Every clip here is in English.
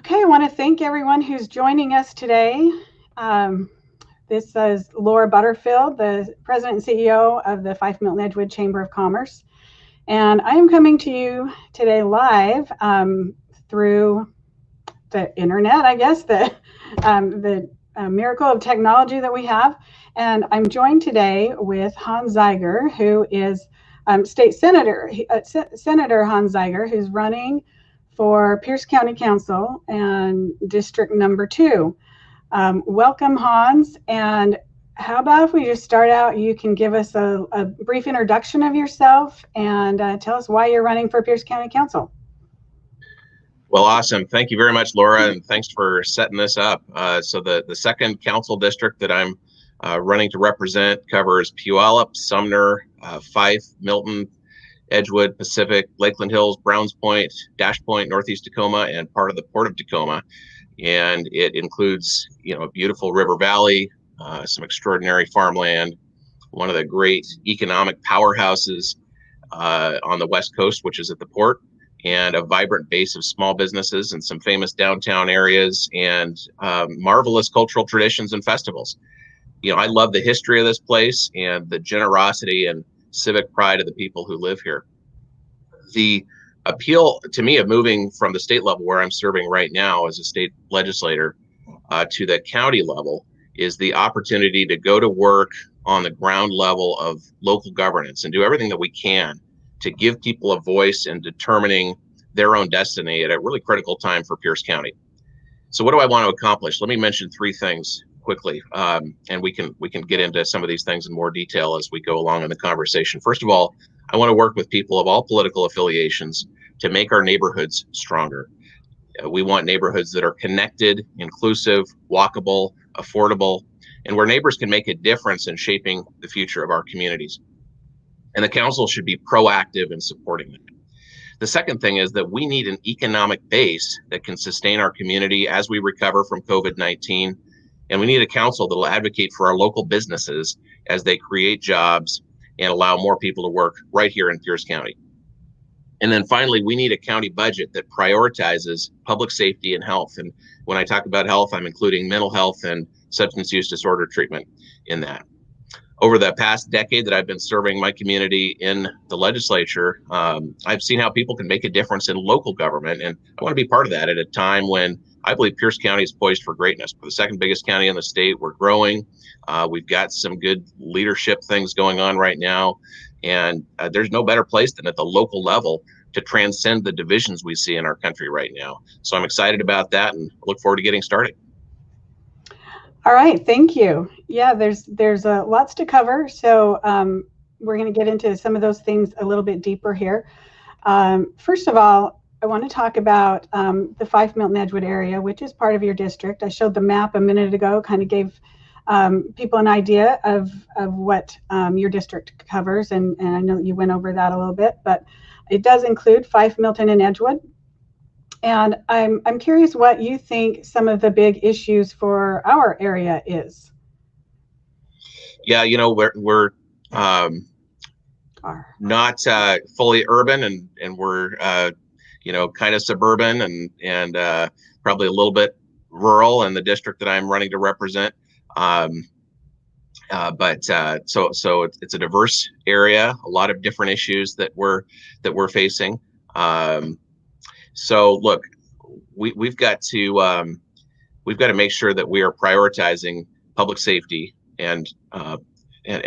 Okay, I want to thank everyone who's joining us today. This is Laura Butterfield, the President and CEO of the Fife Milton Edgewood Chamber of Commerce. And I am coming to you today live through the internet, I guess, the miracle of technology that we have. And I'm joined today with Hans Zeiger, who is State Senator, Senator Hans Zeiger, who's running for Pierce County Council and District Number 2. Welcome, Hans. And how about if we just start out, you can give us a brief introduction of yourself and tell us why you're running for Pierce County Council. Well, awesome. Thank you very much, Laura, and thanks for setting this up. So the second council district that I'm running to represent covers Puyallup, Sumner, Fife, Milton, Edgewood, Pacific, Lakeland Hills, Browns Point, Dash Point, Northeast Tacoma, and part of the Port of Tacoma. And it includes, a beautiful river valley, some extraordinary farmland, one of the great economic powerhouses on the West Coast, which is at the port, and a vibrant base of small businesses and some famous downtown areas and marvelous cultural traditions and festivals. I love the history of this place and the generosity and civic pride of the people who live here. The appeal to me of moving from the state level where I'm serving right now as a state legislator to the county level is the opportunity to go to work on the ground level of local governance and do everything that we can to give people a voice in determining their own destiny at a really critical time for Pierce County. So what do I want to accomplish? Let me mention three things quickly, and we can get into some of these things in more detail as we go along in the conversation. First of all, I want to work with people of all political affiliations to make our neighborhoods stronger. We want neighborhoods that are connected, inclusive, walkable, affordable, and where neighbors can make a difference in shaping the future of our communities. And the council should be proactive in supporting that. The second thing is that we need an economic base that can sustain our community as we recover from COVID-19. And we need a council that will advocate for our local businesses as they create jobs and allow more people to work right here in Pierce County. And then finally, we need a county budget that prioritizes public safety and health. And when I talk about health, I'm including mental health and substance use disorder treatment in that. Over the past decade that I've been serving my community in the legislature, I've seen how people can make a difference in local government. And I want to be part of that at a time when I believe Pierce County is poised for greatness. We're the second biggest county in the state. We're growing. We've got some good leadership things going on right now. And there's no better place than at the local level to transcend the divisions we see in our country right now. So I'm excited about that and look forward to getting started. All right, thank you. Yeah, there's lots to cover. So we're going to get into some of those things a little bit deeper here. First of all, I want to talk about the Fife Milton Edgewood area, which is part of your district. I showed the map a minute ago, kind of gave people an idea of what your district covers, and I know you went over that a little bit, but it does include Fife, Milton, and Edgewood. And I'm curious what you think some of the big issues for our area is. Yeah, we're not fully urban, and we're kind of suburban and probably a little bit rural in the district that I'm running to represent. But so it's a diverse area, a lot of different issues that we're facing. So look, we've got to make sure that we are prioritizing public safety and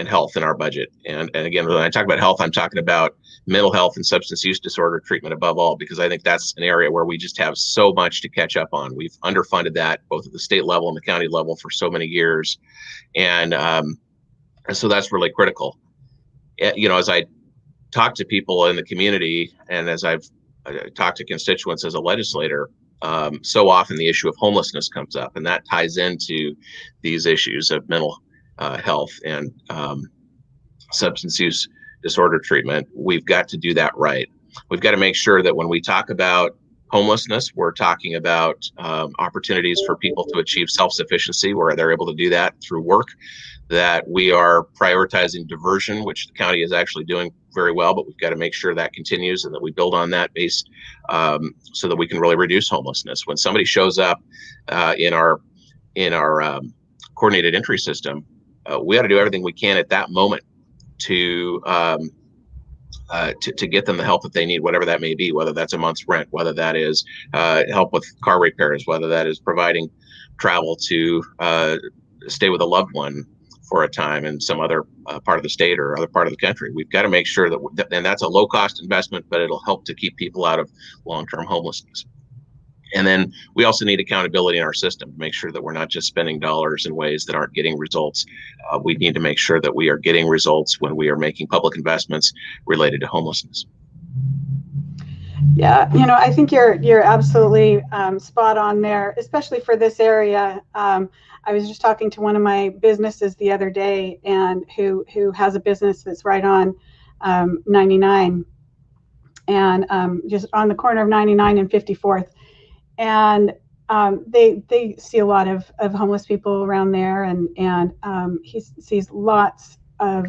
health in our budget. And again, when I talk about health, I'm talking about mental health and substance use disorder treatment above all, because I think that's an area where we just have so much to catch up on. We've underfunded that both at the state level and the county level for so many years. And so that's really critical. As I talk to people in the community and as I've talked to constituents as a legislator, so often the issue of homelessness comes up, and that ties into these issues of mental health and substance use disorder treatment. We've got to do that right. We've got to make sure that when we talk about homelessness, we're talking about opportunities for people to achieve self-sufficiency where they're able to do that through work. that we are prioritizing diversion, which the county is actually doing very well, but we've got to make sure that continues and that we build on that base so that we can really reduce homelessness. When somebody shows up in our coordinated entry system, we got to do everything we can at that moment to get them the help that they need, whatever that may be, whether that's a month's rent, whether that is help with car repairs, whether that is providing travel to stay with a loved one for a time in some other part of the state or other part of the country. We've got to make sure that, and that's a low cost investment, but it'll help to keep people out of long-term homelessness. And then we also need accountability in our system to make sure that we're not just spending dollars in ways that aren't getting results. We need to make sure that we are getting results when we are making public investments related to homelessness. Yeah, I think you're absolutely spot on there, especially for this area. I was just talking to one of my businesses the other day, and who has a business that's right on 99, and just on the corner of 99 and 54th. And they see a lot of homeless people around there, and he sees lots of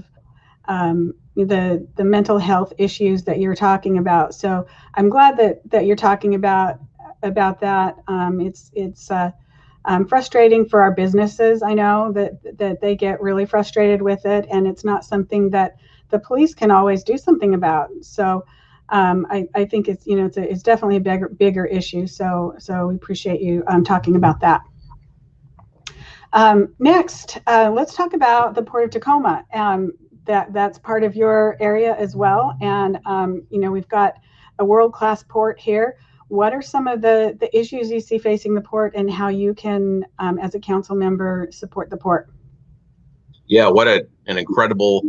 the mental health issues that you're talking about. So I'm glad that you're talking about that. It's frustrating for our businesses. I know that they get really frustrated with it, and it's not something that the police can always do something about. So I think it's definitely a bigger issue. So we appreciate you talking about that. Next, let's talk about the Port of Tacoma. That's part of your area as well. And we've got a world-class port here. What are some of the issues you see facing the port, and how you can, as a council member, support the port? Yeah, what an incredible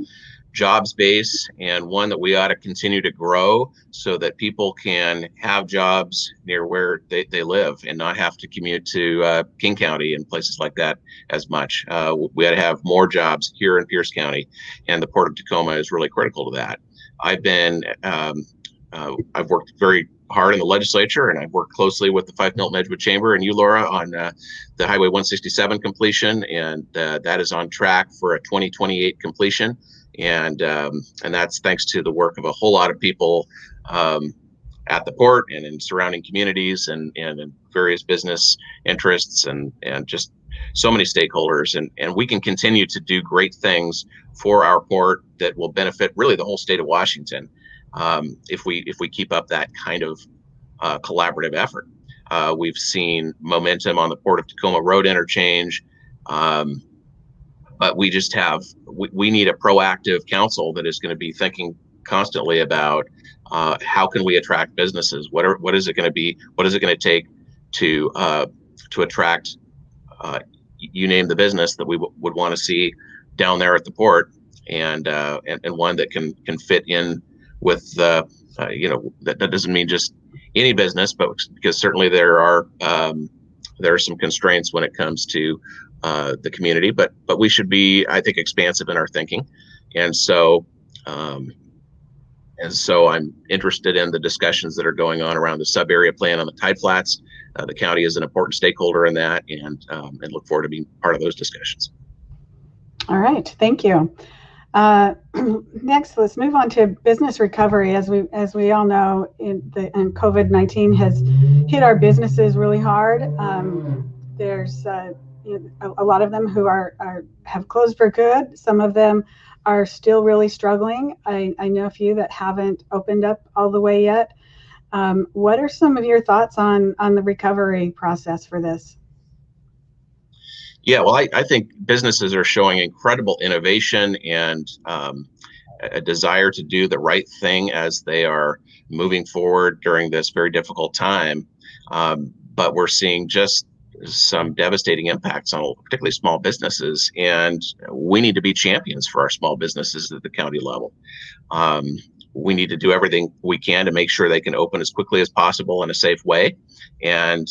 jobs base, and one that we ought to continue to grow so that people can have jobs near where they live and not have to commute to King County and places like that as much. We ought to have more jobs here in Pierce County, and the Port of Tacoma is really critical to that. I've worked very hard in the legislature, and I've worked closely with the 5 Milton Edgewood Chamber and you, Laura, on the Highway 167 completion, and that is on track for a 2028 completion. And that's thanks to the work of a whole lot of people at the port and in surrounding communities and in various business interests and just so many stakeholders. And we can continue to do great things for our port that will benefit really the whole state of Washington if we keep up that kind of collaborative effort. We've seen momentum on the Port of Tacoma Road interchange. But we need a proactive council that is going to be thinking constantly about how can we attract businesses? What is it going to be? What is it going to take to attract you name the business that we would want to see down there at the port, and one that can fit in with that doesn't mean just any business, but because certainly there are some constraints when it comes to the community, but we should be, I think, expansive in our thinking. And so I'm interested in the discussions that are going on around the sub-area plan on the tide flats. The county is an important stakeholder in that, and look forward to being part of those discussions. All right, thank you. Next, let's move on to business recovery. As we all know, COVID-19 has hit our businesses really hard. There's a lot of them who have closed for good. Some of them are still really struggling. I know a few that haven't opened up all the way yet. What are some of your thoughts on the recovery process for this? Yeah, well, I think businesses are showing incredible innovation and a desire to do the right thing as they are moving forward during this very difficult time. But we're seeing just some devastating impacts on particularly small businesses, and we need to be champions for our small businesses at the county level. We need to do everything we can to make sure they can open as quickly as possible in a safe way, and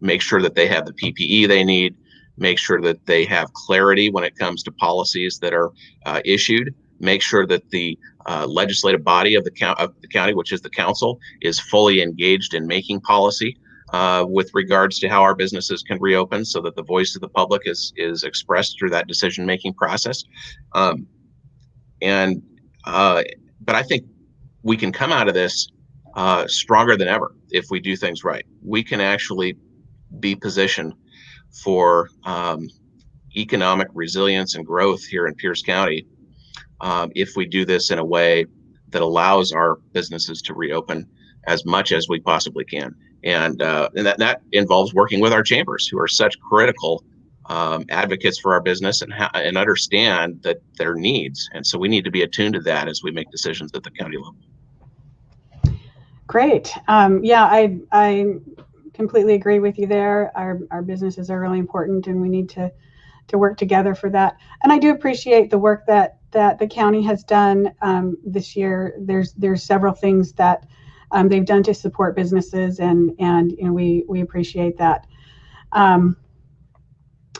make sure that they have the PPE they need, make sure that they have clarity when it comes to policies that are issued, make sure that the legislative body of the county, which is the council, is fully engaged in making policy. with regards to how our businesses can reopen, so that the voice of the public is expressed through that decision-making process. Um, and but I think we can come out of this stronger than ever if we do things right. We can actually be positioned for economic resilience and growth here in Pierce County if we do this in a way that allows our businesses to reopen as much as we possibly can. And that involves working with our chambers, who are such critical advocates for our business and understand that their needs. And so we need to be attuned to that as we make decisions at the county level. Great. Yeah, I completely agree with you there. Our businesses are really important, and we need to work together for that. And I do appreciate the work that the county has done this year. There's several things that they've done to support businesses, and you know, we appreciate that.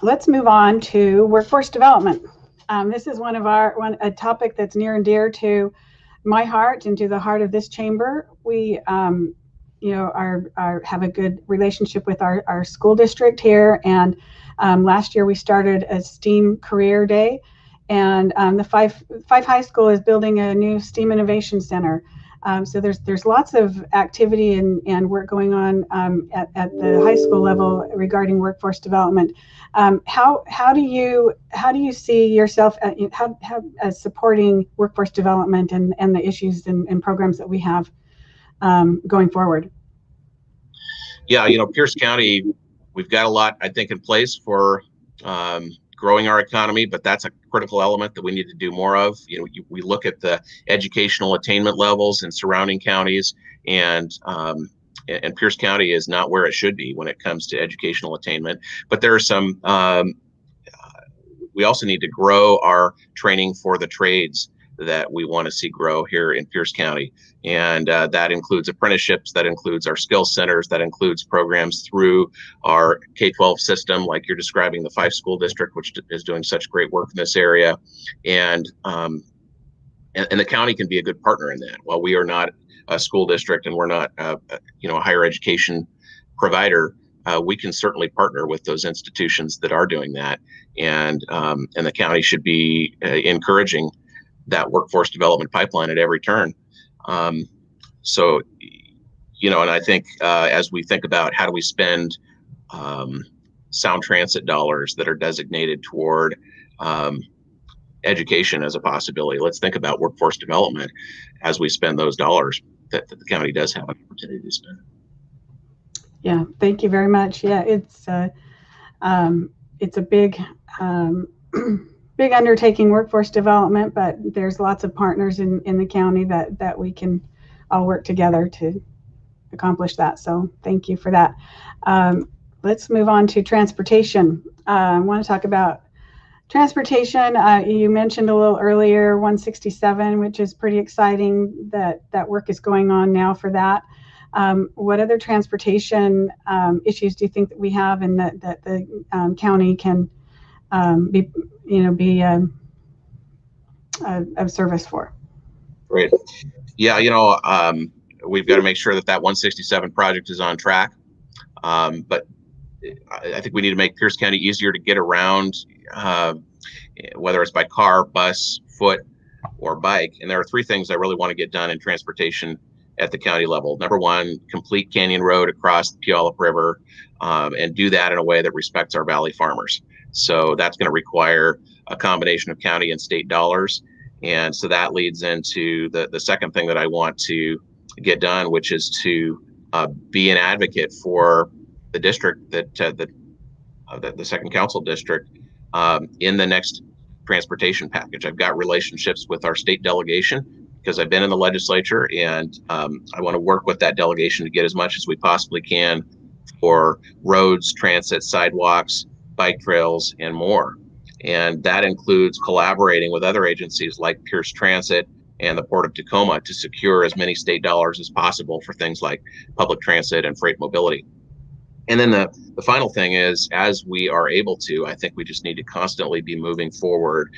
Let's move on to workforce development. This is a topic that's near and dear to my heart and to the heart of this chamber. We you know, have a good relationship with our school district here, and last year we started a STEAM Career Day, and the Fife High School is building a new STEAM Innovation Center. So there's lots of activity and work going on at the high school level regarding workforce development. How do you see yourself as supporting workforce development and the issues and programs that we have going forward? Yeah, you know, Pierce County, we've got a lot, I think, in place for growing our economy, but that's a critical element that we need to do more of. You know, we look at the educational attainment levels in surrounding counties, and Pierce County is not where it should be when it comes to educational attainment. But there are some. We also need to grow our training for the trades that we want to see grow here in Pierce County. And that includes apprenticeships, that includes our skill centers, that includes programs through our K-12 system, like you're describing, the Fife School District, which is doing such great work in this area. And the county can be a good partner in that. While we are not a school district and we're not you know, a higher education provider, we can certainly partner with those institutions that are doing that. And the county should be encouraging that workforce development pipeline at every turn. So, you know, and I think as we think about how do we spend sound transit dollars that are designated toward education as a possibility, let's think about workforce development as we spend those dollars that the county does have an opportunity to spend. Yeah, thank you very much. Yeah, it's a big big undertaking, workforce development, but there's lots of partners in the county that we can all work together to accomplish that. So thank you for that. Let's move on to transportation. I want to talk about transportation. You mentioned a little earlier 167, which is pretty exciting that work is going on now for that. What other transportation issues do you think that we have and that the county can be of service for? Great. Yeah, you know, we've got to make sure that 167 project is on track. But I think we need to make Pierce County easier to get around, whether it's by car, bus, foot, or bike. And there are three things I really want to get done in transportation at the county level. Number one, complete Canyon Road across the Puyallup River, and do that in a way that respects our valley farmers. So that's going to require a combination of county and state dollars. And so that leads into the second thing that I want to get done, which is to be an advocate for the district that the second council district in the next transportation package. I've got relationships with our state delegation because I've been in the legislature, and I want to work with that delegation to get as much as we possibly can for roads, transit, sidewalks, bike trails, and more. And that includes collaborating with other agencies like Pierce Transit and the Port of Tacoma to secure as many state dollars as possible for things like public transit and freight mobility. And then the final thing is, as we are able to, I think we just need to constantly be moving forward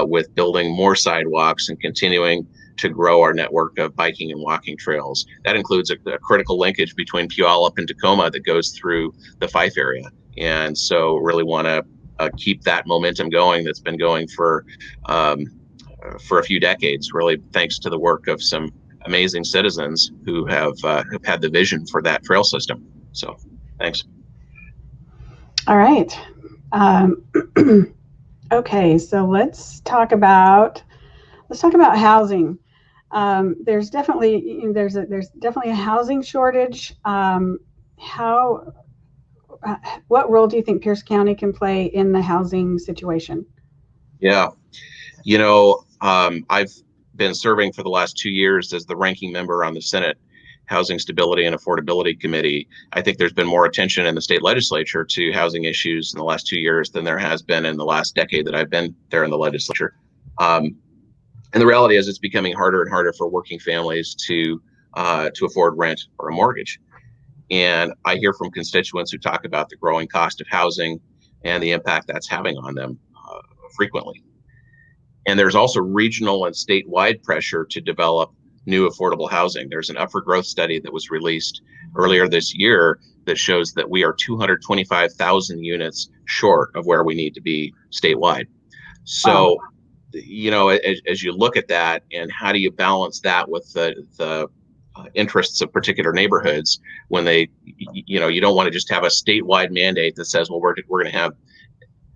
with building more sidewalks and continuing to grow our network of biking and walking trails. That includes a critical linkage between Puyallup and Tacoma that goes through the Fife area. And so really want to keep that momentum going that's been going for a few decades, really thanks to the work of some amazing citizens who have had the vision for that trail system. So thanks. All right. Okay, so let's talk about housing. There's definitely a housing shortage. What role do you think Pierce County can play in the housing situation? Yeah, I've been serving for the last 2 years as the ranking member on the Senate Housing Stability and Affordability Committee. I think there's been more attention in the state legislature to housing issues in the last 2 years than there has been in the last decade that I've been there in the legislature. And the reality is, it's becoming harder and harder for working families to afford rent or a mortgage. And I hear from constituents who talk about the growing cost of housing and the impact that's having on them frequently. And there's also regional and statewide pressure to develop new affordable housing. There's an Up for Growth study that was released earlier this year that shows that we are 225,000 units short of where we need to be statewide. So, as you look at that, and how do you balance that with the interests of particular neighborhoods when you don't want to just have a statewide mandate that says, well, we're going to have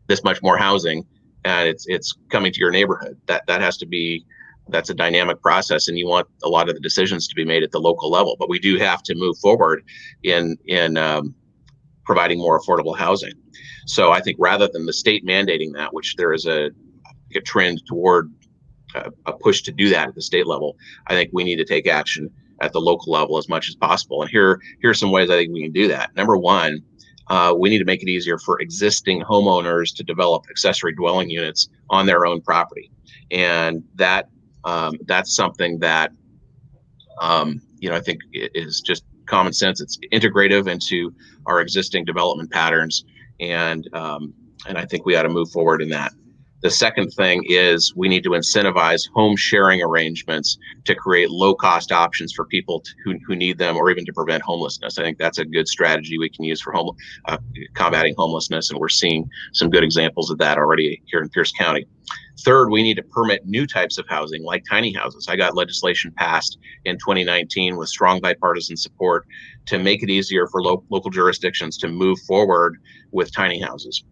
this much more housing and it's coming to your neighborhood. That's a dynamic process, and you want a lot of the decisions to be made at the local level. But we do have to move forward in providing more affordable housing. So I think rather than the state mandating that, which there is a trend toward a push to do that at the state level, I think we need to take action at the local level as much as possible. And here's some ways I think we can do that. Number one, we need to make it easier for existing homeowners to develop accessory dwelling units on their own property. And that's something that, I think is just common sense. It's integrative into our existing development patterns. And I think we ought to move forward in that. The second thing is we need to incentivize home sharing arrangements to create low-cost options for people who need them, or even to prevent homelessness. I think that's a good strategy we can use for combating homelessness, and we're seeing some good examples of that already here in Pierce County. Third, we need to permit new types of housing like tiny houses. I got legislation passed in 2019 with strong bipartisan support to make it easier for local jurisdictions to move forward with tiny houses.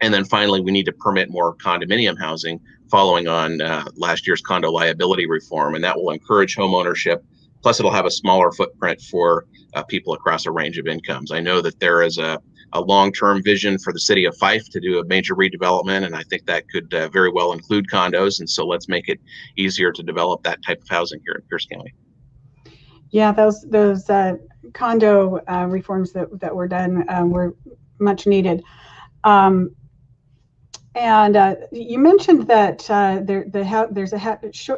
And then finally, we need to permit more condominium housing following on last year's condo liability reform, and that will encourage home ownership. Plus, it'll have a smaller footprint for people across a range of incomes. I know that there is a long-term vision for the city of Fife to do a major redevelopment, and I think that could very well include condos. And so let's make it easier to develop that type of housing here in Pierce County. Yeah, those condo reforms that were done were much needed. And you mentioned that there's a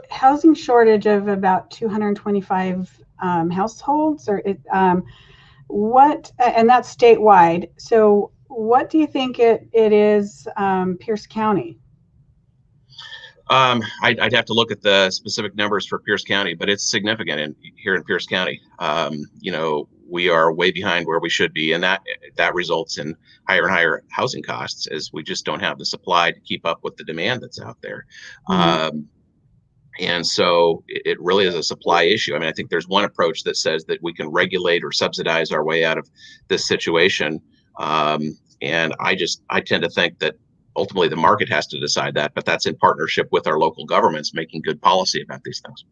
housing shortage of about 225 households, and that's statewide. So what do you think it is, Pierce County? I'd have to look at the specific numbers for Pierce County, but it's significant here in Pierce County. We are way behind where we should be, and that results in higher and higher housing costs, as we just don't have the supply to keep up with the demand that's out there. Mm-hmm. And so it really is a supply issue. I mean, I think there's one approach that says that we can regulate or subsidize our way out of this situation. And I tend to think that ultimately the market has to decide that, but that's in partnership with our local governments making good policy about these things.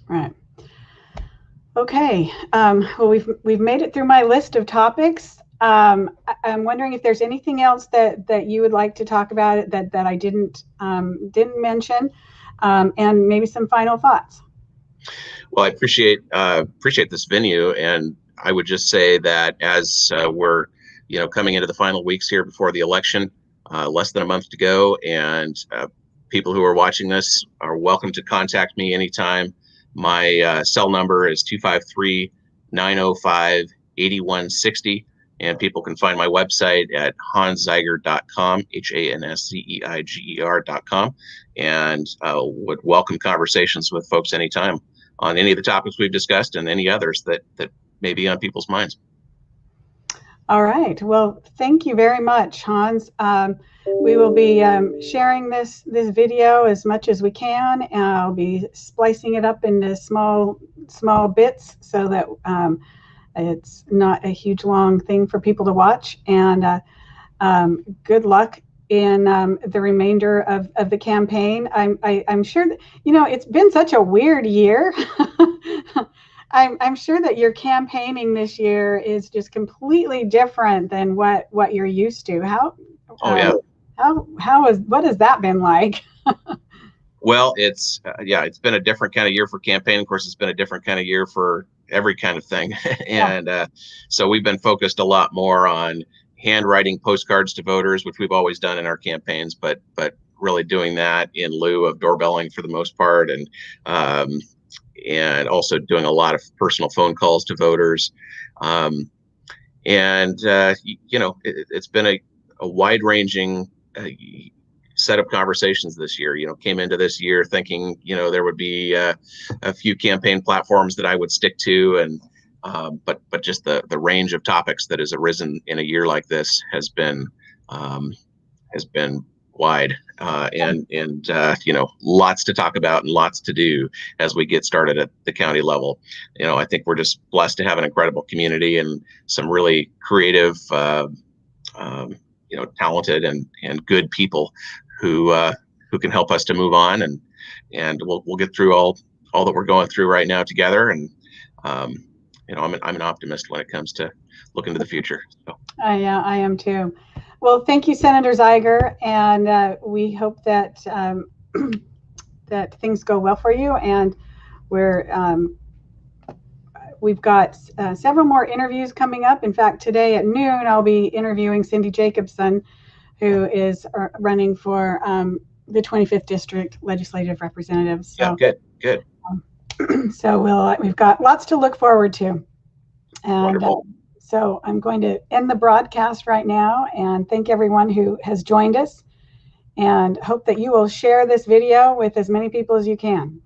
Right. Okay. Well, we've made it through my list of topics. I'm wondering if there's anything else that you would like to talk about that I didn't mention, and maybe some final thoughts. Well, I appreciate this venue, and I would just say that as we're coming into the final weeks here before the election, less than a month to go, and people who are watching this are welcome to contact me anytime. My cell number is 253-905-8160. And people can find my website at hanszeiger.com, HANSZEIGER.com, and would welcome conversations with folks anytime on any of the topics we've discussed and any others that may be on people's minds. All right. Well, thank you very much, Hans. We will be sharing this video as much as we can, and I'll be splicing it up into small bits so that it's not a huge long thing for people to watch. And good luck in the remainder of the campaign. I'm sure that, it's been such a weird year. I'm sure that your campaigning this year is just completely different than what you're used to. What has that been like? Well, it's been a different kind of year for campaign. Of course, it's been a different kind of year for every kind of thing. And so we've been focused a lot more on handwriting postcards to voters, which we've always done in our campaigns, but really doing that in lieu of doorbelling for the most part, and also doing a lot of personal phone calls to voters. It's been a wide-ranging set of conversations this year. Came into this year thinking, there would be a few campaign platforms that I would stick to, and but just the range of topics that has arisen in a year like this has been wide, and lots to talk about and lots to do as we get started at the county level. I think we're just blessed to have an incredible community and some really creative, talented and good people who can help us to move on, and we'll get through all that we're going through right now together. And I'm an optimist when it comes to looking to the future. So. Yeah, I am too. Well, thank you, Senator Zeiger, and we hope that that things go well for you. And we've got several more interviews coming up. In fact, today at noon, I'll be interviewing Cindy Jacobson, who is running for the 25th District Legislative Representative. So, yeah, good. So we've got lots to look forward to. And so I'm going to end the broadcast right now and thank everyone who has joined us, and hope that you will share this video with as many people as you can.